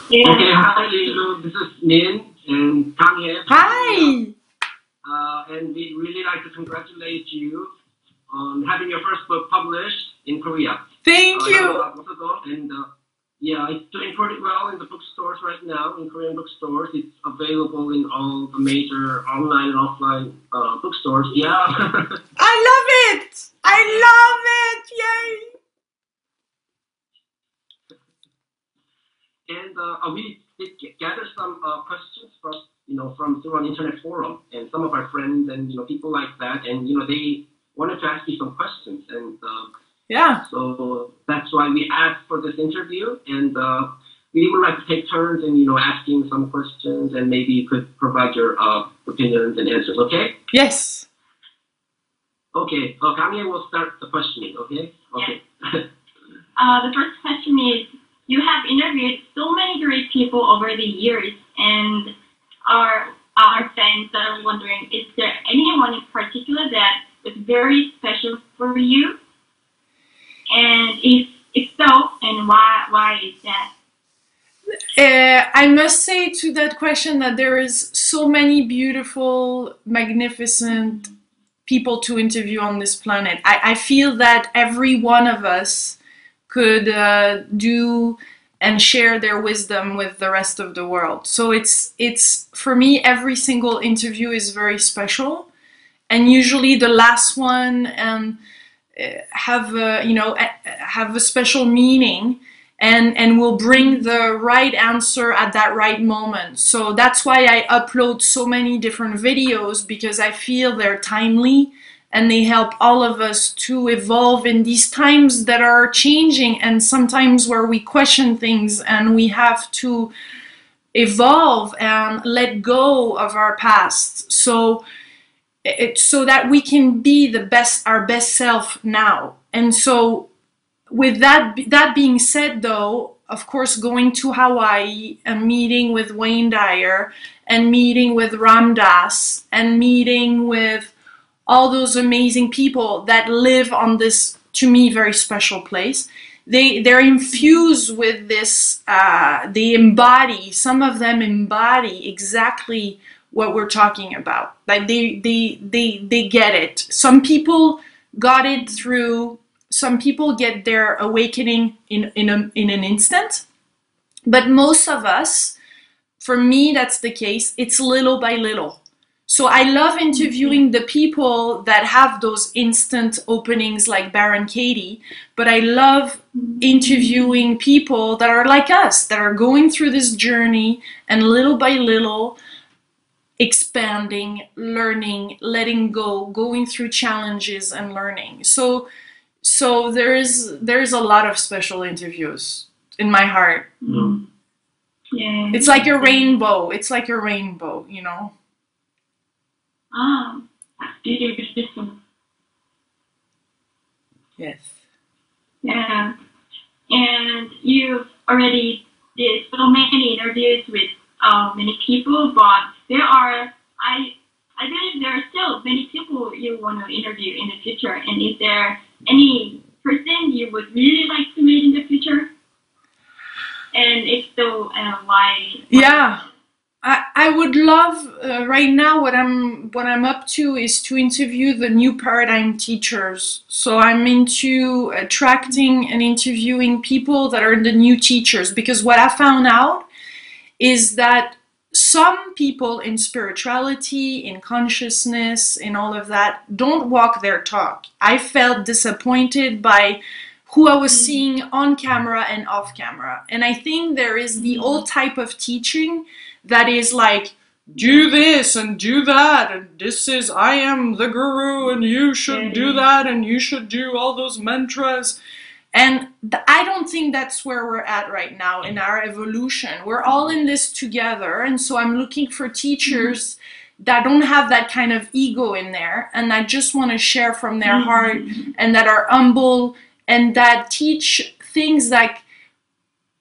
Yeah. Okay, hi Lilou, this is Min and Kanye from Korea. Hi! And we'd really like to congratulate you on having your first book published in Korea. Thank Not a you! lot months ago, and yeah, it's doing pretty well in the bookstores right now, in Korean bookstores. It's available in all the major online and offline bookstores. Yeah. I love it! I love it! Yay! And we did gather some questions from from through an internet forum, and some of our friends and people like that, and they wanted to ask you some questions, and Yeah. so that's why we asked for this interview, and we would like to take turns in asking some questions, and maybe you could provide your opinions and answers. Okay? Yes. Okay. Kanye will start the questioning. Okay? Okay. The first question is, you have interviewed so many great people over the years, and our fans are wondering, is there anyone in particular that was very special for you? And if so, and why is that? I must say to that question that there is so many beautiful, magnificent people to interview on this planet. I feel that every one of us could do and share their wisdom with the rest of the world. So it's for me, every single interview is very special, and usually the last one have have a special meaning, and will bring the right answer at that right moment. So that's why I upload so many different videos, because I feel they're timely and they help all of us to evolve in these times that are changing, and sometimes where we question things and we have to evolve and let go of our past, so that we can be our best self now. And so with that being said, though, of course, going to Hawaii and meeting with Wayne Dyer and meeting with Ram Dass and meeting with all those amazing people that live on this, to me, very special place. They're infused with this, some of them embody exactly what we're talking about. Like they get it. Some people got it through, some people get their awakening in an instant, but most of us, for me, that's the case, it's little by little. So I love interviewing the people that have those instant openings like Baron Katie, but I love interviewing people that are like us, that are going through this journey and little by little expanding, learning, letting go, going through challenges and learning. So there's a lot of special interviews in my heart. Mm. Yeah. It's like a rainbow. It's like a rainbow, you know. Beautiful. Yes. Yeah. And you've already did so many interviews with many people, but I believe there are still many people you want to interview in the future. And is there any person you would really like to meet in the future? And if so, why? Yeah. I would love, right now what I'm up to is to interview the new paradigm teachers. So I'm into attracting and interviewing people that are the new teachers, because what I found out is that some people in spirituality, in consciousness, in all of that, don't walk their talk. I felt disappointed by who I was seeing on camera and off camera. And I think there is the old type of teaching that is like, do this and do that, and this is, I am the guru, and you should do that, and you should do all those mantras. And I don't think that's where we're at right now in our evolution. We're all in this together, and so I'm looking for teachers that don't have that kind of ego in there, and that just want to share from their heart, and that are humble, and that teach things like,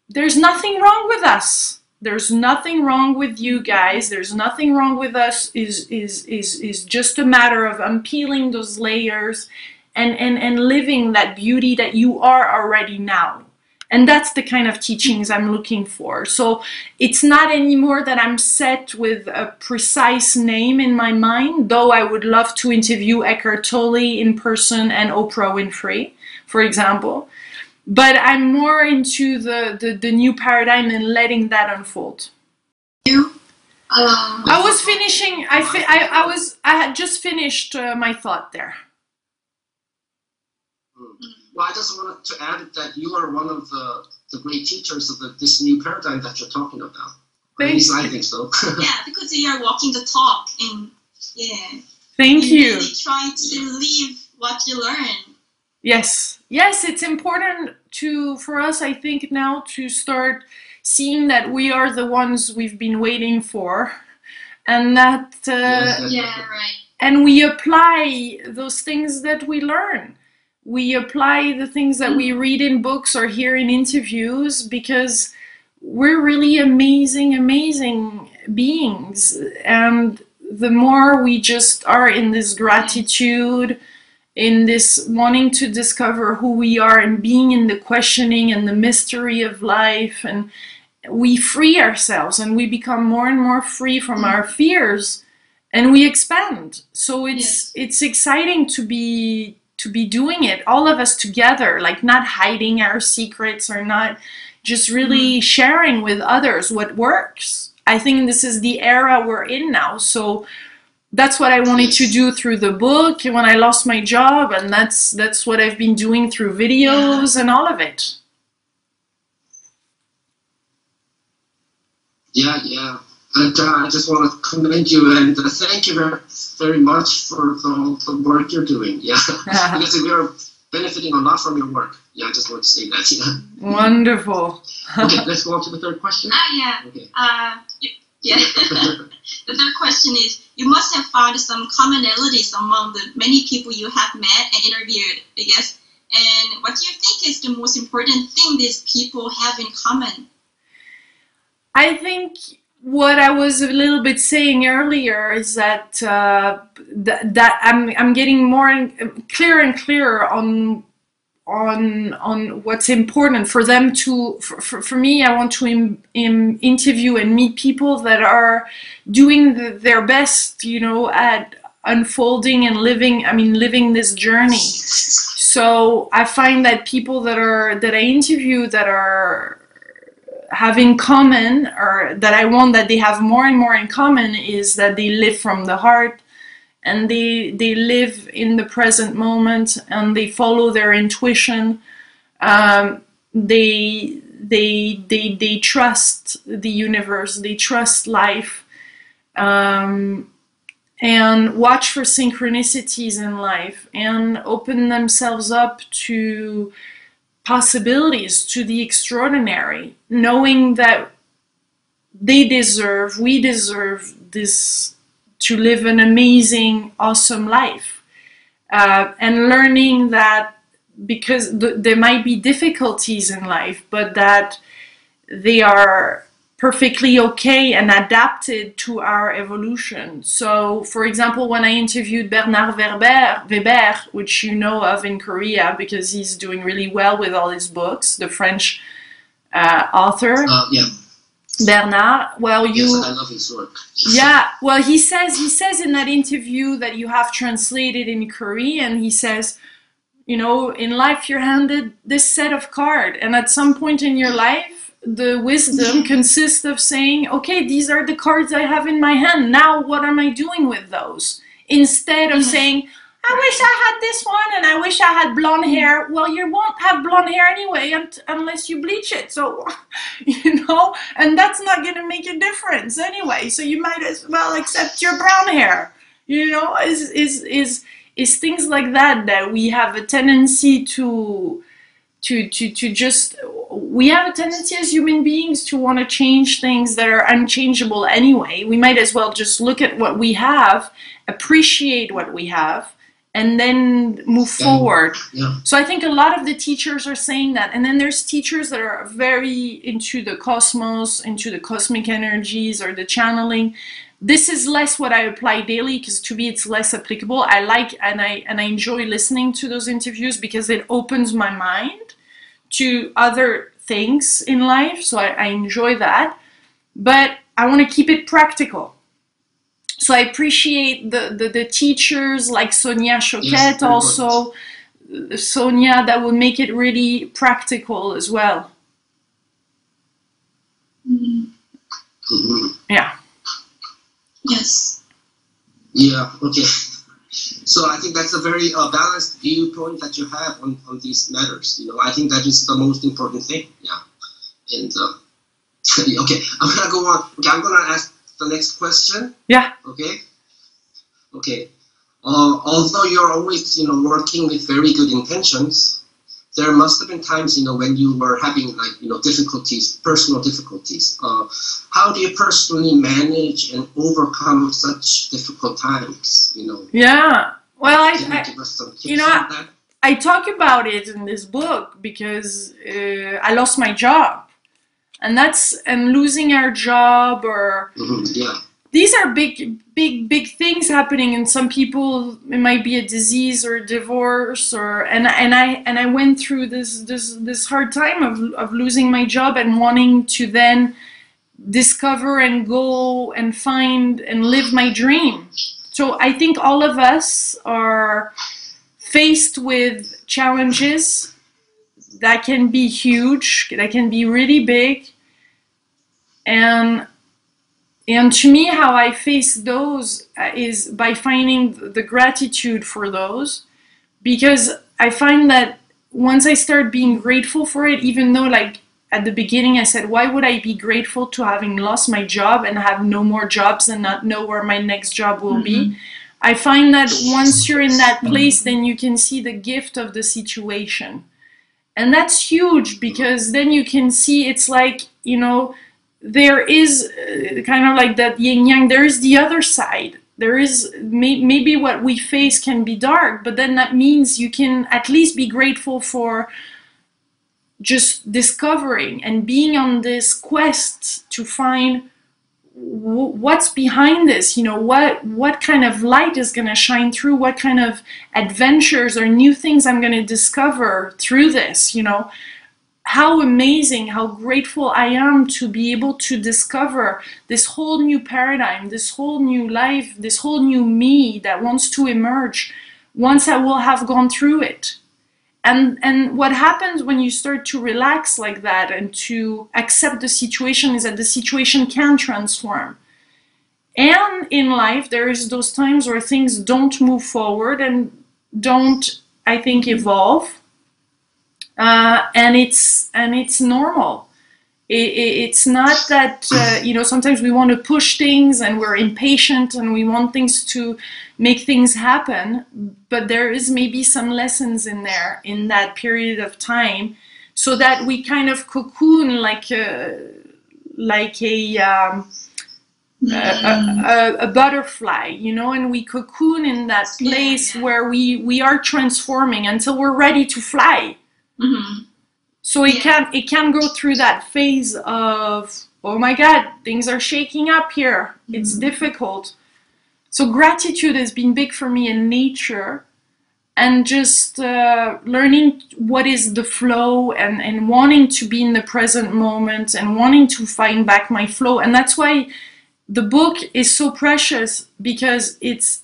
there's nothing wrong with us. There's nothing wrong with you guys. There's nothing wrong with us. Is just a matter of unpeeling those layers and living that beauty that you are already now. And that's the kind of teachings I'm looking for. So it's not anymore that I'm set with a precise name in my mind, though I would love to interview Eckhart Tolle in person and Oprah Winfrey, for example. But I'm more into the new paradigm and letting that unfold. I was finishing. I had just finished my thought there. Well, I just wanted to add that you are one of the great teachers of this new paradigm that you're talking about. At least I think so. Yeah, because you are walking the talk, and yeah. Thank you. Really try to live what you learn. Yes, yes, it's important for us, I think, now to start seeing that we are the ones we've been waiting for, and that Right. and we apply those things that we learn. We apply the things that we read in books or hear in interviews, because we're really amazing beings. And the more we just are in this gratitude, in this wanting to discover who we are and being in the questioning and the mystery of life, and we free ourselves and we become more and more free from our fears, and we expand. So it's exciting to be doing it, all of us together, like not hiding our secrets or not, just really sharing with others what works. I think this is the era we're in now. So that's what I wanted to do through the book when I lost my job, and that's what I've been doing through videos and all of it. Yeah. And I just want to commend you and thank you very much for the work you're doing. Yeah, because we are benefiting a lot from your work. Yeah, I just want to say that. Yeah. Wonderful. Okay, let's go on to the third question. Okay. The third question is, you must have found some commonalities among the many people you have met and interviewed, I guess. And what do you think is the most important thing these people have in common? I think what I was a little bit saying earlier is that that I'm getting more clearer and clearer on what's important for them to. For me, I want to interview and meet people that are doing their best, at unfolding and living this journey. So I find that people that I interview that are have in common, or that I want that they have more and more in common, is that they live from the heart, and they live in the present moment, and they follow their intuition. They trust the universe, they trust life, and watch for synchronicities in life, and open themselves up to possibilities, to the extraordinary, knowing that we deserve this, to live an amazing, awesome life, and learning that because there might be difficulties in life, but that they are perfectly okay and adapted to our evolution. So, for example, when I interviewed Bernard Weber, which you know of in Korea because he's doing really well with all his books, the French author. Bernard, well, yes, I love his work. Yeah, well, he says in that interview that you have translated in Korean, he says, in life you're handed this set of cards, and at some point in your life, the wisdom consists of saying, okay, these are the cards I have in my hand. Now, what am I doing with those? Instead of saying, I wish I had this one and I wish I had blonde hair. Well, you won't have blonde hair anyway unless you bleach it. So, and that's not going to make a difference anyway. So you might as well accept your brown hair. Is things like that we have a tendency to just, we have a tendency as human beings to want to change things that are unchangeable anyway. We might as well just look at what we have, appreciate what we have, and then move forward. Yeah. So I think a lot of the teachers are saying that. And then there's teachers that are very into the cosmos, into the cosmic energies or the channeling. This is less what I apply daily, because to me it's less applicable. I like and I enjoy listening to those interviews because it opens my mind to other things in life, so I enjoy that, but I want to keep it practical. So I appreciate the teachers like Sonia Choquette, also Sonia, that will make it really practical as well. Yeah. Yes. Yeah, okay. So I think that's a very balanced viewpoint that you have on these matters. You know, I think that is the most important thing. Yeah. And okay, I'm gonna go on. Okay, I'm gonna ask the next question. Yeah. Okay. Okay. Although you're always, you know, working with very good intentions, there must have been times, you know, when you were having, like, you know, difficulties, personal difficulties. How do you personally manage and overcome such difficult times? You know. Yeah. Well, Can you give us some tips you know, on that? I talk about it in this book because I lost my job, and losing our job, or Yeah. these are big things happening. And some people, it might be a disease or a divorce, or and I went through this hard time of losing my job and wanting to then discover and go and find and live my dream. So I think all of us are faced with challenges that can be huge, that can be really big, and to me, how I face those is by finding the gratitude for those, because I find that once I start being grateful for it, even though, like, at the beginning I said, why would I be grateful to having lost my job and have no more jobs and not know where my next job will be? I find that once you're in that place, then you can see the gift of the situation. And that's huge, because then you can see, it's like, you know, there is kind of like that yin yang, there is the other side. There is maybe what we face can be dark, but then that means you can at least be grateful for just discovering and being on this quest to find what's behind this, you know, what kind of light is going to shine through, what kind of adventures or new things I'm going to discover through this, you know. How amazing, how grateful I am to be able to discover this whole new paradigm, this whole new life, this whole new me that wants to emerge once I will have gone through it. And what happens when you start to relax like that and to accept the situation is that the situation can transform. And in life, there is those times where things don't move forward and don't, I think, evolve. And it's normal. It's not that, you know, sometimes we want to push things and we're impatient and we want things to make things happen, but there is maybe some lessons in there in that period of time, so that we kind of cocoon like a butterfly, you know, and we cocoon in that place where we are transforming until we're ready to fly. So it can go through that phase of, oh my God, things are shaking up here. It's difficult. So gratitude has been big for me in nature, and just learning what is the flow, and wanting to be in the present moment and wanting to find back my flow. And that's why the book is so precious, because it's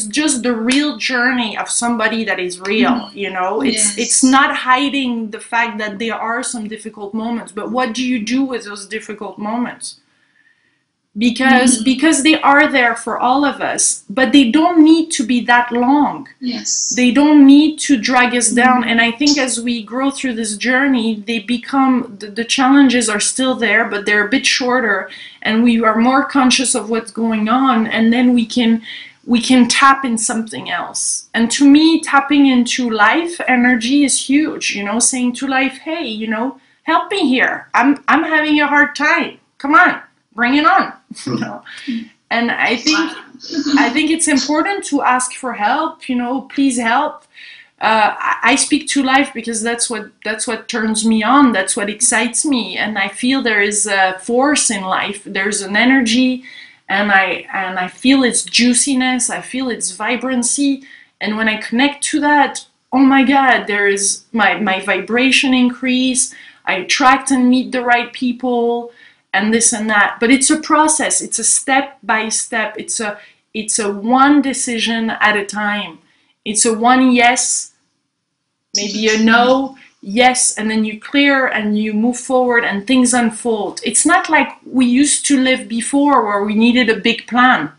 just the real journey of somebody that is real, you know. It's not hiding the fact that there are some difficult moments, but what do you do with those difficult moments? Because they are there for all of us, but they don't need to be that long. They don't need to drag us down. And I think as we grow through this journey, they become, the challenges are still there, but they're a bit shorter, and we are more conscious of what's going on, and then we can tap in something else. And to me, tapping into life energy is huge, you know, saying to life, hey, you know, help me here. I'm having a hard time. Come on. Bring it on, you know. And I think it's important to ask for help, you know, please help. I speak to life because that's what turns me on, that's what excites me, and I feel there is a force in life, there's an energy, and I feel its juiciness, I feel its vibrancy, and when I connect to that, oh my God, there is my vibration increase. I attract and meet the right people and this and that. But it's a process. It's a step by step. It's a one decision at a time. It's a one yes, maybe a no, yes, and then you clear and you move forward and things unfold. It's not like we used to live before where we needed a big plan.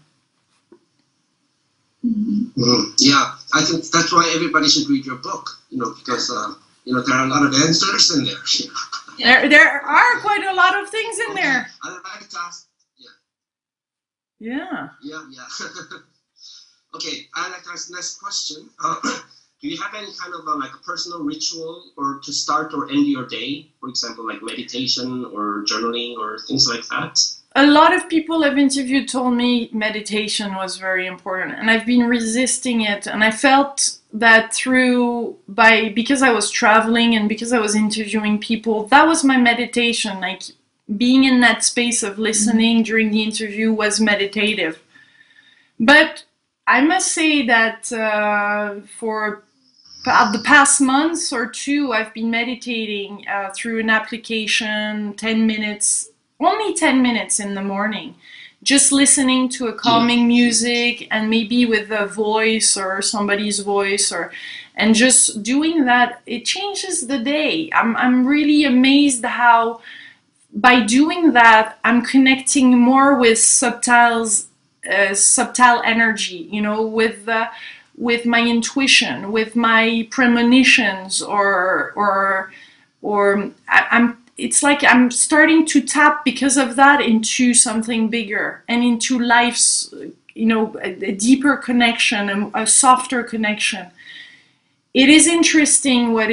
Yeah, I think that's why everybody should read your book, because, there are a lot of answers in there. There are quite a lot of things in there. I'd like to ask, Yeah. Okay, I'd like to ask the next question. Do you have any kind of a personal ritual or to start or end your day? For example, like meditation or journaling or things like that? A lot of people I've interviewed told me meditation was very important, and I've been resisting it. And I felt that because I was traveling and because I was interviewing people, that was my meditation. Like being in that space of listening during the interview was meditative. But I must say that for the past months or two, I've been meditating through an application, 10 minutes. Only 10 minutes in the morning, just listening to a calming music and maybe with a voice or somebody's voice and just doing that, it changes the day. I'm really amazed how by doing that, I'm connecting more with subtle energy, with my intuition, with my premonitions it's like I'm starting to tap because of that into something bigger and into life's, a deeper connection, a softer connection. It is interesting what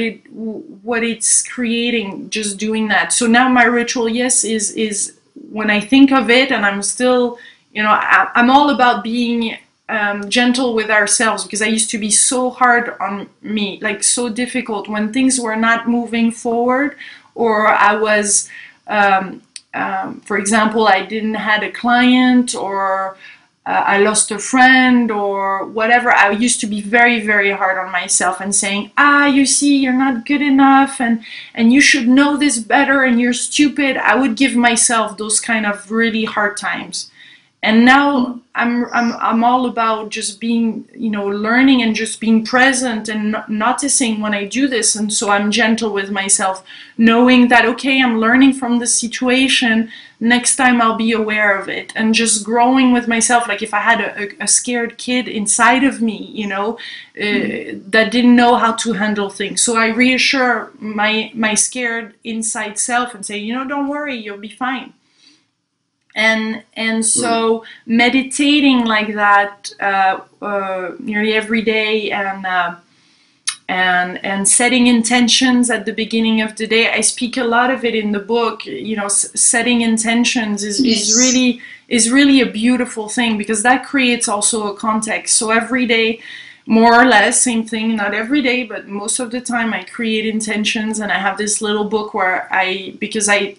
it's creating just doing that. So now my ritual, yes, is when I think of it, and I'm still, I'm all about being gentle with ourselves, because I used to be so hard on me, like so difficult when things were not moving forward. Or I was, for example, I didn't had a client, or I lost a friend, or whatever. I used to be very, very hard on myself and saying, you see, you're not good enough, and you should know this better, and you're stupid. I would give myself those kind of really hard times. And now I'm all about just being, learning and just being present and noticing when I do this. And so I'm gentle with myself, knowing that, okay, I'm learning from the situation. Next time I'll be aware of it, and just growing with myself. Like if I had a scared kid inside of me, that didn't know how to handle things. So I reassure my scared inside self and say, don't worry, you'll be fine. And so meditating like that nearly every day, and setting intentions at the beginning of the day. I speak a lot of it in the book. Setting intentions is really a beautiful thing, because that creates also a context. So every day, more or less, same thing, not every day, but most of the time, I create intentions, and I have this little book where because I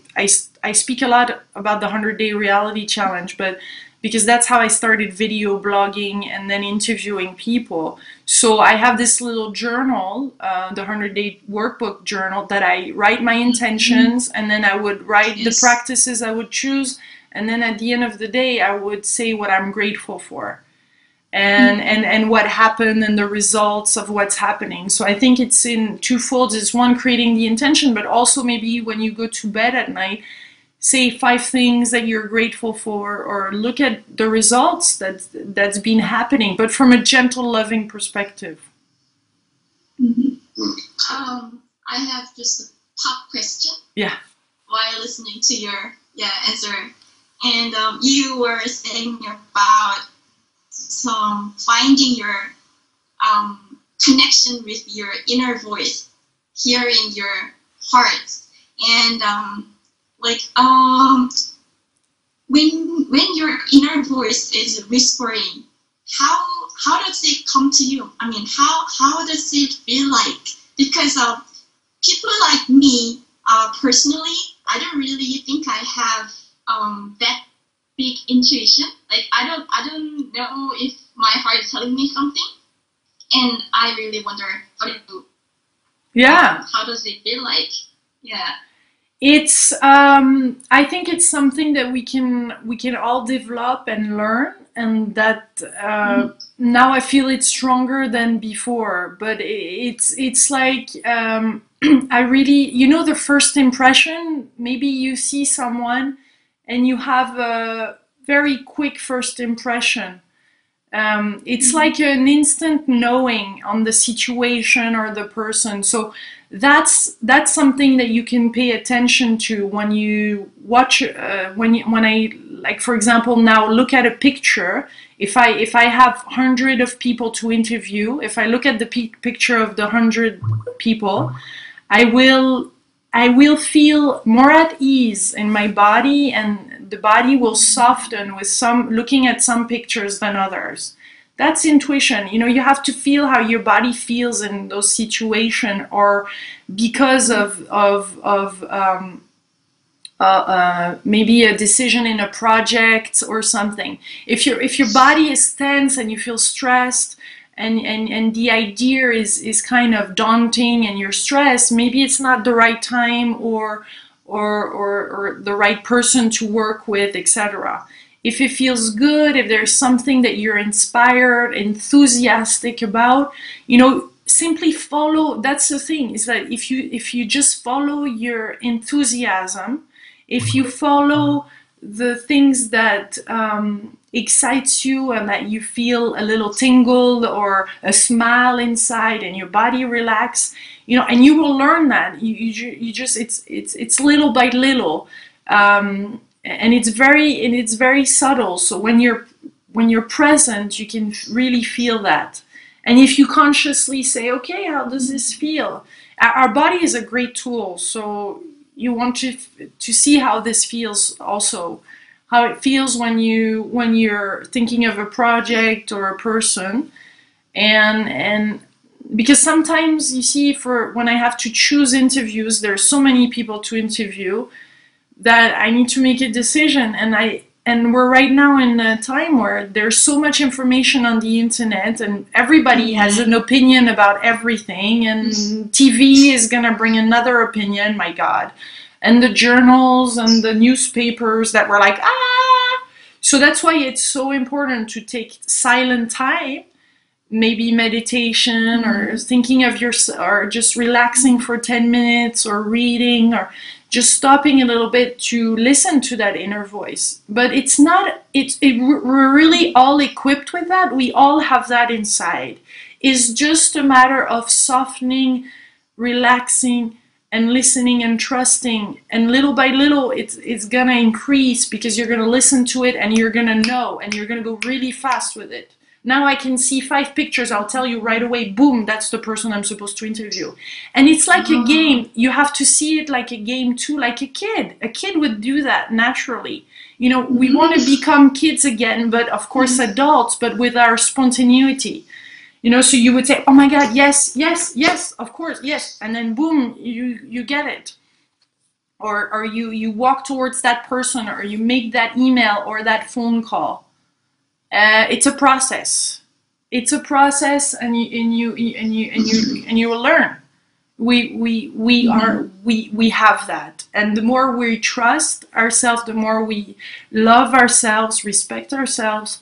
speak a lot about the 100-day reality challenge, but because that's how I started video blogging and then interviewing people. So I have this little journal, the 100-day workbook journal, that I write my intentions, and then I would write the practices I would choose, and then at the end of the day, I would say what I'm grateful for. And what happened and the results of what's happening. So I think it's in two folds. It's one, creating the intention, but also maybe when you go to bed at night, say 5 things that you're grateful for, or look at the results that's been happening, but from a gentle, loving perspective. I have just a top question. Yeah. While listening to your answer, and you were saying about finding your connection with your inner voice, hearing your heart, and when your inner voice is whispering, how does it come to you? I mean, how does it feel like? Because people like me, personally, I don't really think I have that big intuition. Like I don't know if my heart is telling me something, and I really wonder how to do. Yeah. How does it feel like? Yeah. It's I think it's something that we can all develop and learn, and that now I feel it's stronger than before. But it's like I really, the first impression. Maybe you see someone and you have a very quick first impression. It's like an instant knowing on the situation or the person. So that's something that you can pay attention to when you watch. When I, like, for example, now look at a picture. If I have 100 of people to interview, if I look at the picture of the 100 people, I will feel more at ease in my body, and the body will soften with looking at some pictures than others. That's intuition. You have to feel how your body feels in those situations, or because of maybe a decision in a project or something. If your body is tense and you feel stressed, and the idea is kind of daunting and you're stressed, maybe it's not the right time or the right person to work with, etc. If it feels good, if there's something that you're inspired, enthusiastic about, simply follow. That's the thing, is that if you just follow your enthusiasm, if you follow the things that excites you and that you feel a little tingle or a smile inside and your body relax, and you will learn that. You just, it's little by little, and it's very subtle. So when you're present, you can really feel that. And if you consciously say, okay, how does this feel? Our body is a great tool, so you want to see how this feels also. How it feels when you're thinking of a project or a person, and because sometimes, you see, when I have to choose interviews, there's so many people to interview that I need to make a decision, and we're right now in a time where there's so much information on the internet, and everybody has an opinion about everything, and TV is gonna bring another opinion, my God. And the journals and the newspapers that were like, ah! So that's why it's so important to take silent time, maybe meditation, or thinking of or just relaxing for 10 minutes, or reading, or just stopping a little bit to listen to that inner voice. But we're really all equipped with that. We all have that inside. It's just a matter of softening, relaxing, and listening and trusting, and little by little it's gonna increase, because you're gonna listen to it and you're gonna know, and you're gonna go really fast with it. Now I can see 5 pictures, I'll tell you right away, boom, that's the person I'm supposed to interview. And it's like a game. You have to see it like a game too, like a kid. A kid would do that naturally. We want to become kids again, but of course adults, but with our spontaneity. So you would say, oh my God, yes, yes, yes, of course, yes. And then boom, you get it. Or you walk towards that person, or you make that email or that phone call. It's a process. It's a process, and you will learn. We have that. And the more we trust ourselves, the more we love ourselves, respect ourselves,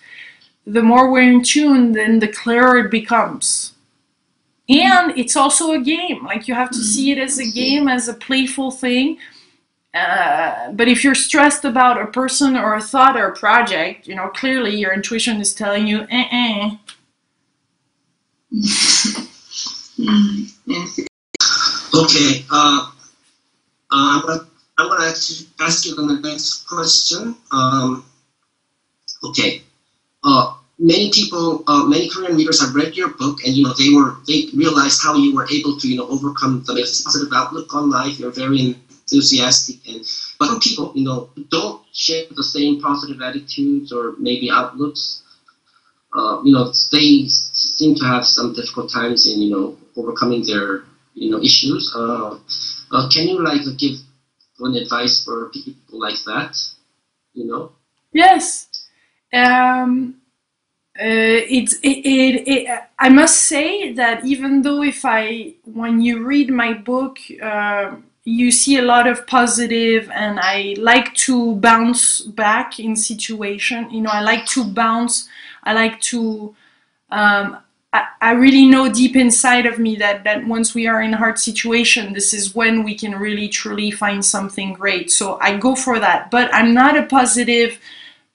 the more we're in tune, then the clearer it becomes. And it's also a game. Like, you have to see it as a game, as a playful thing. But if you're stressed about a person or a thought or a project, clearly your intuition is telling you, Okay. I'm gonna ask you the next question. Okay. Many people, many Korean readers have read your book, and they realized how you were able to overcome the positive outlook on life. You're very enthusiastic, but some people don't share the same positive attitudes or maybe outlooks. They seem to have some difficult times in overcoming their issues. Can you give one advice for people like that? Yes. I must say that even though when you read my book, you see a lot of positive, and I like to bounce back in situation. You know, I like to bounce. I like to, I really know deep inside of me that once we are in a hard situation, this is when we can really truly find something great. So I go for that, but I'm not a positive,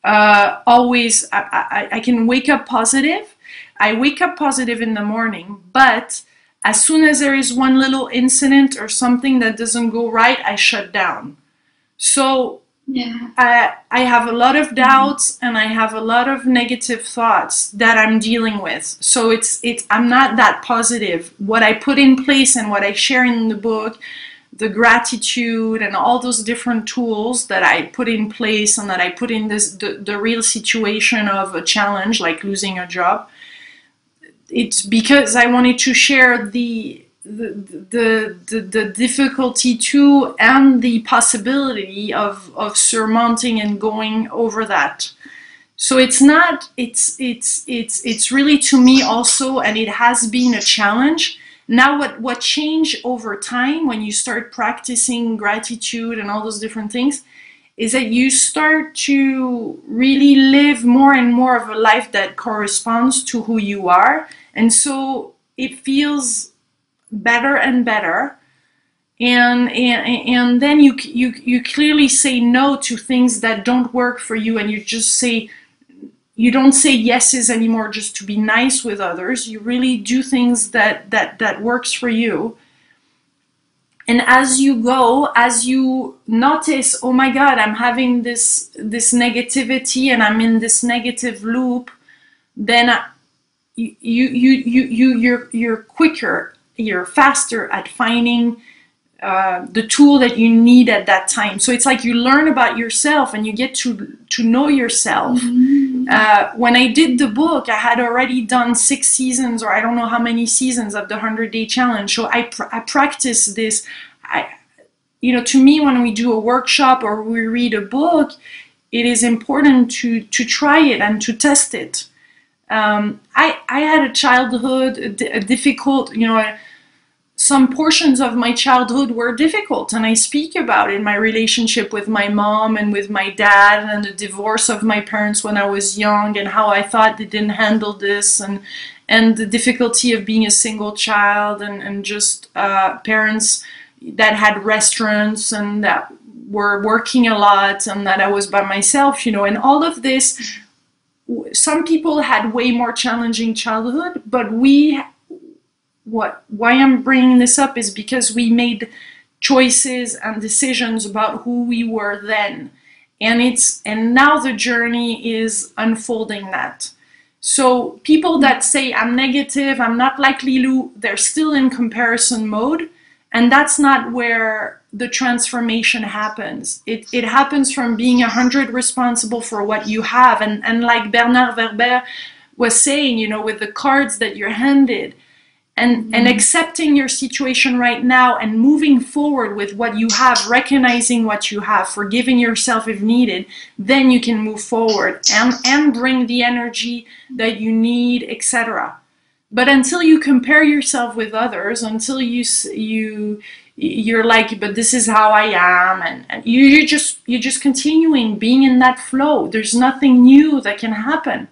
always. I can wake up positive. I wake up positive in the morning, but as soon as there is one little incident or something that doesn't go right, I shut down. So I have a lot of doubts, and I have a lot of negative thoughts that I'm dealing with. So I'm not that positive. What I put in place and what I share in the book, the gratitude and all those different tools that I put in place and that I put in the real situation of a challenge like losing a job, it's because I wanted to share the difficulty too, and the possibility of surmounting and going over that. So it's really, to me also, and it has been a challenge. Now what changed over time when you start practicing gratitude and all those different things is that you start to really live more and more of a life that corresponds to who you are. And so it feels better and better. And then you clearly say no to things that don't work for you, and you don't say yeses anymore just to be nice with others. You really do things that works for you. And as you go, as you notice, oh my God, I'm having this negativity and I'm in this negative loop, then you're quicker, you're faster at finding the tool that you need at that time. So it's like you learn about yourself and you get to know yourself. When I did the book, I had already done 6 seasons, or I don't know how many seasons, of the 100-day challenge. So I practice this. To me, when we do a workshop or we read a book, it is important to try it and to test it. I had a childhood, a difficult, some portions of my childhood were difficult, and I speak about it, my relationship with my mom and with my dad, and the divorce of my parents when I was young, and how I thought they didn't handle this, and the difficulty of being a single child, and just parents that had restaurants and that were working a lot, and that I was by myself, and all of this. Some people had way more challenging childhood, but why I'm bringing this up is because we made choices and decisions about who we were then, and now the journey is unfolding that. So people that say I'm negative, I'm not like Lilou, they're still in comparison mode, and that's not where the transformation happens. It happens from being 100 responsible for what you have, and like Bernard Werber was saying, with the cards that you're handed, and accepting your situation right now and moving forward with what you have, recognizing what you have, forgiving yourself if needed, then you can move forward and bring the energy that you need, etc. But until you compare yourself with others, until you're like, but this is how I am, and you're just continuing being in that flow. There's nothing new that can happen.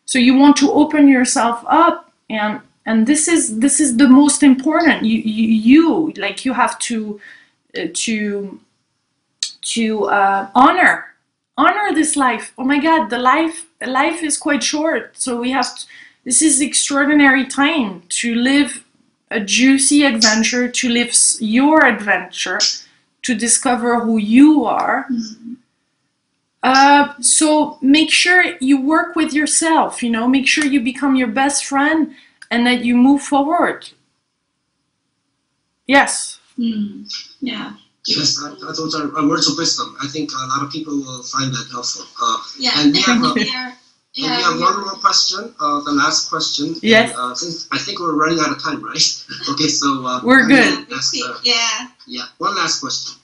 So you want to open yourself up, and this is the most important. You have to honor this life. Oh my God, the life is quite short. So this is extraordinary time to live a juicy adventure, to live your adventure, to discover who you are. So make sure you work with yourself, make sure you become your best friend, and that you move forward. Yes. Yeah. Yes, those are words of wisdom. I think a lot of people will find that helpful. And we have one more question, the last question. Yes. And, since I think we're running out of time, right? Okay, so we're good. One last question.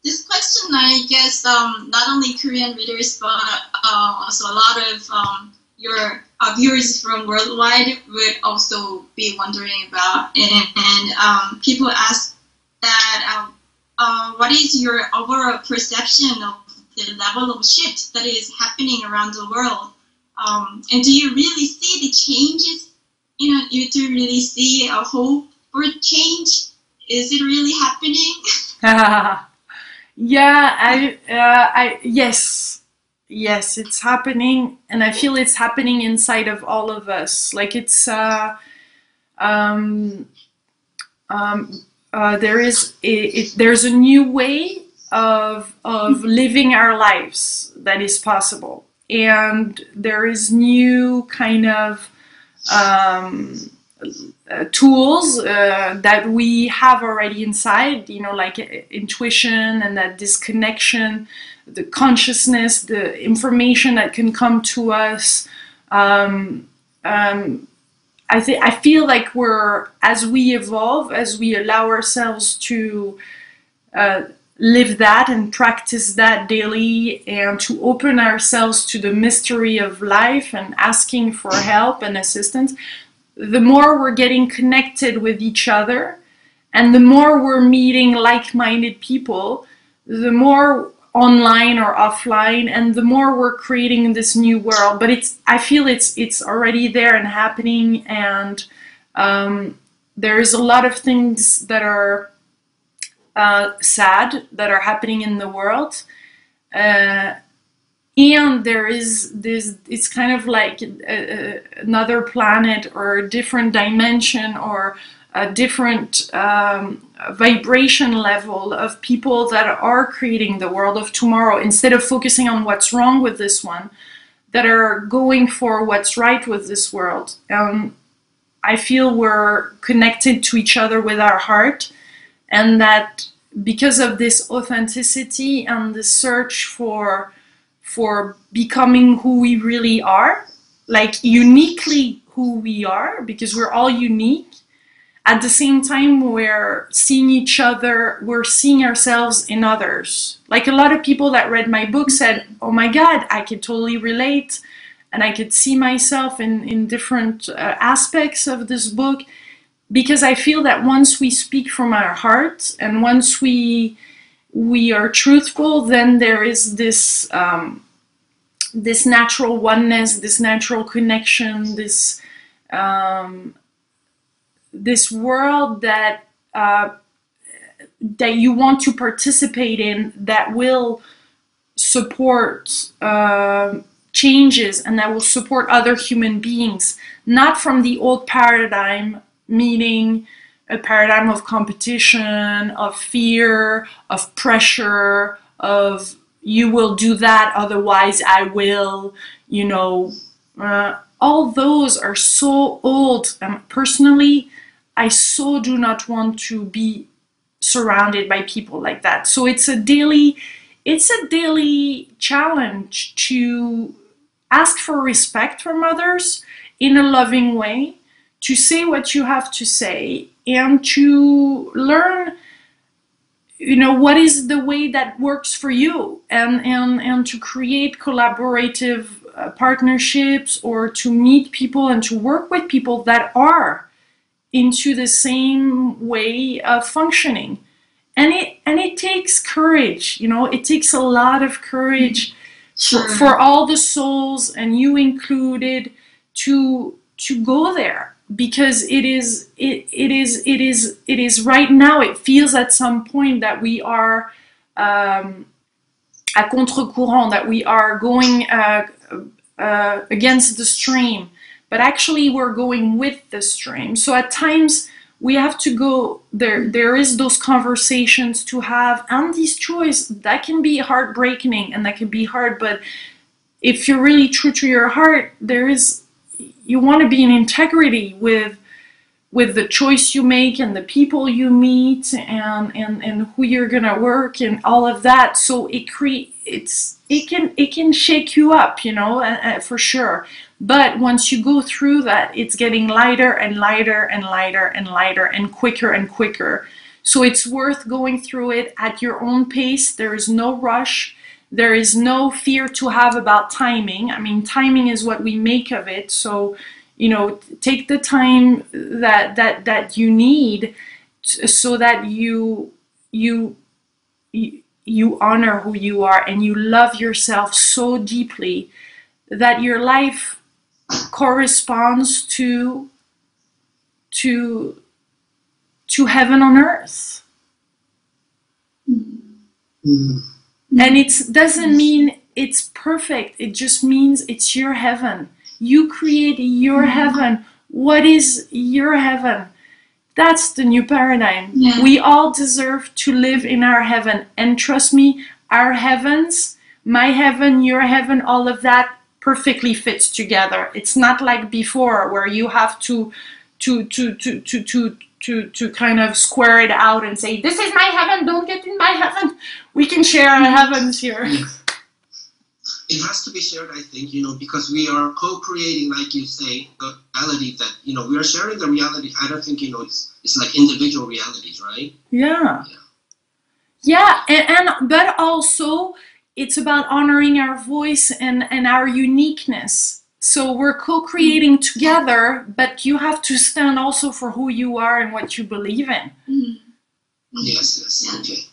This question, I guess, not only Korean readers, but also a lot of your viewers from worldwide would also be wondering about. And people ask that what is your overall perception of the level of shift that is happening around the world? And do you really see the changes? You know, you do really see a hope for change? Is it really happening? Yeah, yes, it's happening, and I feel it's happening inside of all of us. Like it's there's a new way of living our lives that is possible, and there is new kind of tools that we have already inside, you know, like intuition and that disconnection, the consciousness, the information that can come to us. I feel like as we evolve, as we allow ourselves to live that and practice that daily, and to open ourselves to the mystery of life and asking for help and assistance, the more we're getting connected with each other, and the more we're meeting like-minded people, the more online or offline, and the more we're creating this new world. But I feel it's already there and happening, and there is a lot of things that are sad that are happening in the world, and there is this, it's kind of like another planet or a different dimension or a different vibration level of people that are creating the world of tomorrow, instead of focusing on what's wrong with this one, that are going for what's right with this world. I feel we're connected to each other with our heart, and that because of this authenticity and the search for becoming who we really are, like uniquely who we are, because we're all unique. At the same time, we're seeing each other, we're seeing ourselves in others. Like a lot of people that read my book said, oh my God, I could totally relate, and I could see myself in different aspects of this book, because I feel that once we speak from our heart, and once we are truthful, then there is this this natural oneness, this natural connection, this this world that that you want to participate in, that will support changes, and that will support other human beings, not from the old paradigm, meaning a paradigm of competition, of fear, of pressure, of you will do that, otherwise I will, you know. All those are so old. Personally, I so do not want to be surrounded by people like that. So it's a daily challenge to ask for respect from others in a loving way, to say what you have to say, and to learn, you know, what is the way that works for you, and to create collaborative partnerships, or to meet people and to work with people that are into the same way of functioning. And it takes courage, you know, it takes a lot of courage for all the souls, and you included, to go there, because it is right now, it feels at some point that we are à contre-courant, that we are going against the stream, but actually we're going with the stream. So at times we have to go there is those conversations to have, and these choices that can be heartbreaking and that can be hard, but if you're really true to your heart, you want to be in integrity with the choice you make, and the people you meet, and who you're gonna work, and all of that. So it can shake you up, you know, for sure. But once you go through that, it's getting lighter and lighter and lighter and lighter, and quicker. So it's worth going through it at your own pace. There is no rush. There is no fear to have about timing. I mean, timing is what we make of it. So, you know, take the time that you need so that you honor who you are and you love yourself so deeply that your life corresponds to heaven on earth. And it doesn't mean it's perfect. It just means it's your heaven. You create your heaven. What is your heaven? That's the new paradigm. Yeah. We all deserve to live in our heaven. And trust me, our heavens, my heaven, your heaven, all of that perfectly fits together. It's not like before where you have to kind of square it out and say, this is my heaven, don't get in my heaven. We can share our heavens here. It has to be shared, I think, you know, because we are co-creating, like you say, the reality that, you know, we are sharing the reality. I don't think, you know, it's like individual realities, right? Yeah. Yeah, but also it's about honoring our voice and our uniqueness. So we're co-creating together, but you have to stand also for who you are and what you believe in. Yes, okay.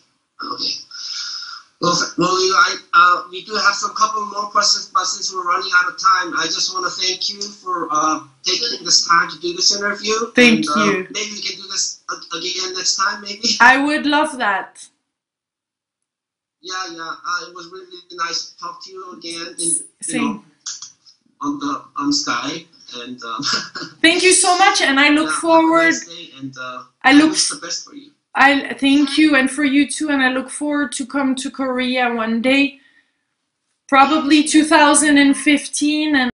Well, we do have some couple more questions, but since we're running out of time, I just want to thank you for taking this time to do this interview. Thank you. Maybe we can do this again next time, maybe? I would love that. Yeah. It was really nice to talk to you again. Same. On Skype. And thank you so much, and I look forward. I wish the best for you. I thank you, and for you too, and I look forward to come to Korea one day, probably 2015, and